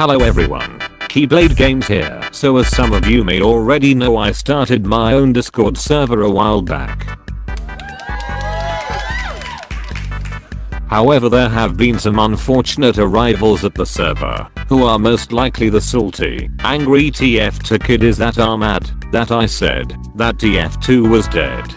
Hello everyone, Keyblade Games here. So as some of you may already know, I started my own Discord server a while back. However, there have been some unfortunate arrivals at the server, who are most likely the salty, angry TF2 kiddies that are mad that I said that TF2 was dead.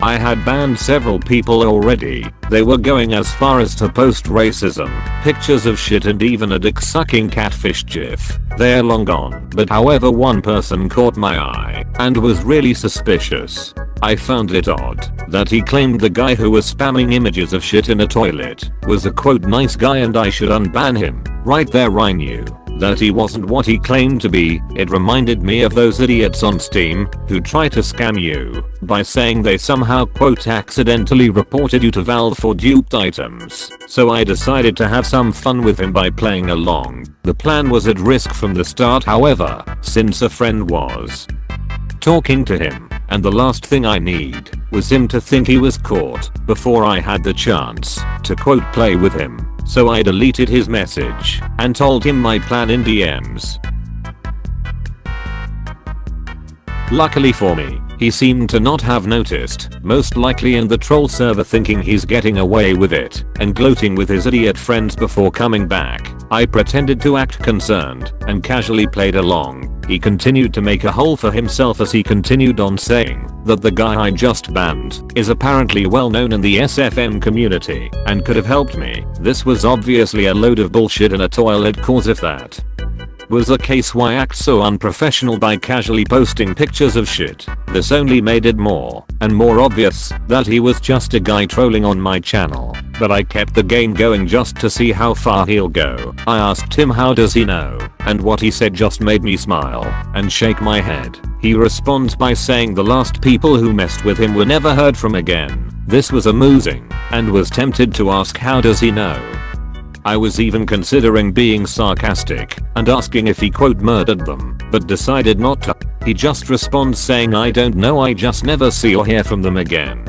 I had banned several people already. They were going as far as to post racism, pictures of shit, and even a dick sucking catfish gif. They're long gone, but however, one person caught my eye and was really suspicious. I found it odd that he claimed the guy who was spamming images of shit in a toilet was a quote nice guy and I should unban him. Right there I knew that he wasn't what he claimed to be. It reminded me of those idiots on Steam who try to scam you by saying they somehow quote accidentally reported you to Valve for duped items. So I decided to have some fun with him by playing along. The plan was at risk from the start, however, since a friend was talking to him, and the last thing I need was him to think he was caught before I had the chance to quote play with him. So I deleted his message and told him my plan in DMs. Luckily for me, he seemed to not have noticed, most likely in the troll server thinking he's getting away with it and gloating with his idiot friends before coming back. I pretended to act concerned and casually played along. He continued to make a hole for himself as he continued on saying that the guy I just banned is apparently well known in the SFM community and could have helped me. This was obviously a load of bullshit and a toilet cause. If that was the case, why act so unprofessional by casually posting pictures of shit? This only made it more and more obvious that he was just a guy trolling on my channel. But I kept the game going just to see how far he'll go. I asked him how does he know, and what he said just made me smile and shake my head. He responds by saying the last people who messed with him were never heard from again. This was amusing and was tempted to ask how does he know. I was even considering being sarcastic and asking if he quote murdered them, but decided not to. He just responds saying I don't know, I just never see or hear from them again.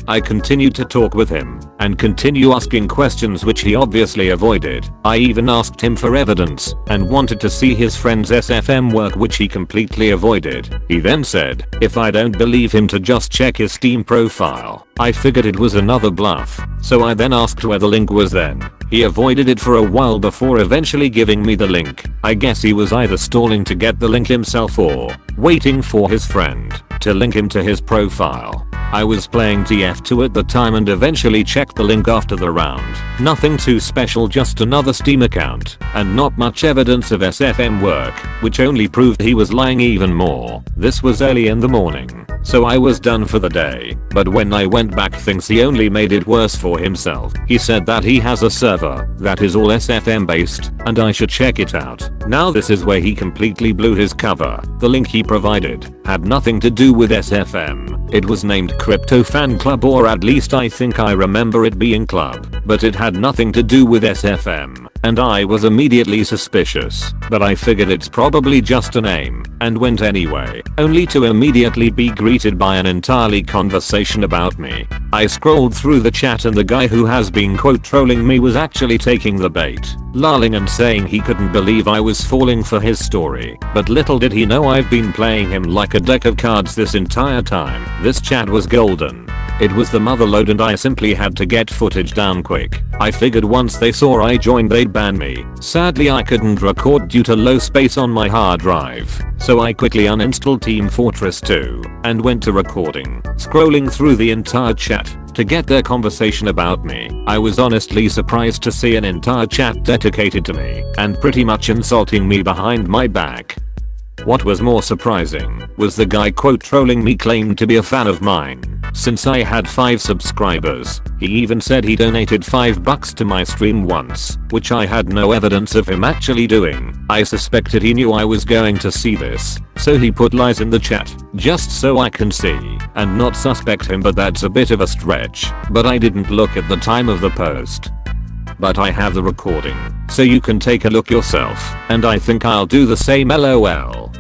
I continued to talk with him and continue asking questions which he obviously avoided. I even asked him for evidence and wanted to see his friend's SFM work, which he completely avoided. He then said if I don't believe him to just check his Steam profile. I figured it was another bluff, so I then asked where the link was. Then he avoided it for a while before eventually giving me the link. I guess he was either stalling to get the link himself or waiting for his friend to link him to his profile. I was playing TF2 at the time and eventually checked the link after the round. Nothing too special, just another Steam account and not much evidence of SFM work, which only proved he was lying even more. This was early in the morning, so I was done for the day. But when I went back, things he only made it worse for himself. He said that he has a server that is all SFM based and I should check it out. Now this is where he completely blew his cover. The link he provided had nothing to do with SFM. It was named Crypto Fan Club, or at least I think I remember it being club, but it had nothing to do with SFM, and I was immediately suspicious. But I figured it's probably just a name and went anyway, only to immediately be greeted by an entirely conversation about me. I scrolled through the chat and the guy who has been quote trolling me was actually taking the bait, lolling and saying he couldn't believe I was falling for his story. But little did he know I've been playing him like a deck of cards this entire time. This chat was golden. It was the motherlode and I simply had to get footage down quick. I figured once they saw I joined they'd ban me. Sadly I couldn't record due to low space on my hard drive, so I quickly uninstalled Team Fortress 2 and went to recording, scrolling through the entire chat to get their conversation about me. I was honestly surprised to see an entire chat dedicated to me and pretty much insulting me behind my back. What was more surprising was the guy quote trolling me claimed to be a fan of mine since I had 5 subscribers. He even said he donated $5 to my stream once, which I had no evidence of him actually doing. I suspected he knew I was going to see this, so he put lies in the chat just so I can see and not suspect him, but that's a bit of a stretch. But I didn't look at the time of the post. But I have the recording, so you can take a look yourself, and I think I'll do the same, lol.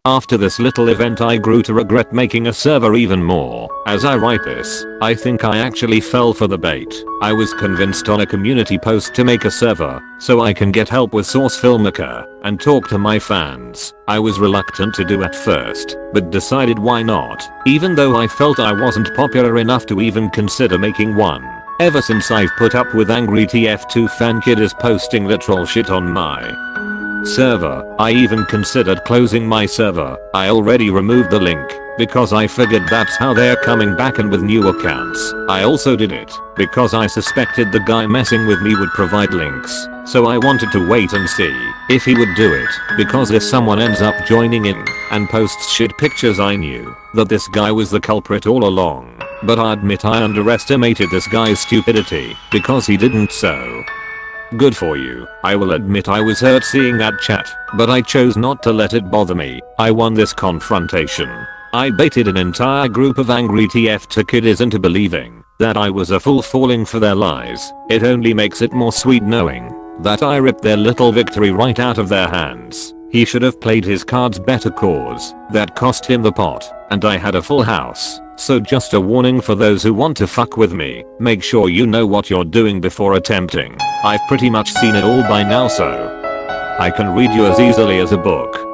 After this little event I grew to regret making a server even more. As I write this, I think I actually fell for the bait. I was convinced on a community post to make a server, so I can get help with Source Filmmaker, and talk to my fans. I was reluctant to do at first, but decided why not, even though I felt I wasn't popular enough to even consider making one. Ever since I've put up with angry TF2 fan kid is posting the troll shit on my server. I even considered closing my server. I already removed the link because I figured that's how they're coming back and with new accounts. I also did it because I suspected the guy messing with me would provide links. So I wanted to wait and see if he would do it, because if someone ends up joining in and posts shit pictures I knew that this guy was the culprit all along. But I admit I underestimated this guy's stupidity because he didn't, so good for you. I will admit I was hurt seeing that chat, but I chose not to let it bother me. I won this confrontation. I baited an entire group of angry TF2 kiddies into believing that I was a fool falling for their lies. It only makes it more sweet knowing that I ripped their little victory right out of their hands. He should have played his cards better, cause that cost him the pot, and I had a full house. So just a warning for those who want to fuck with me, make sure you know what you're doing before attempting. I've pretty much seen it all by now, so I can read you as easily as a book.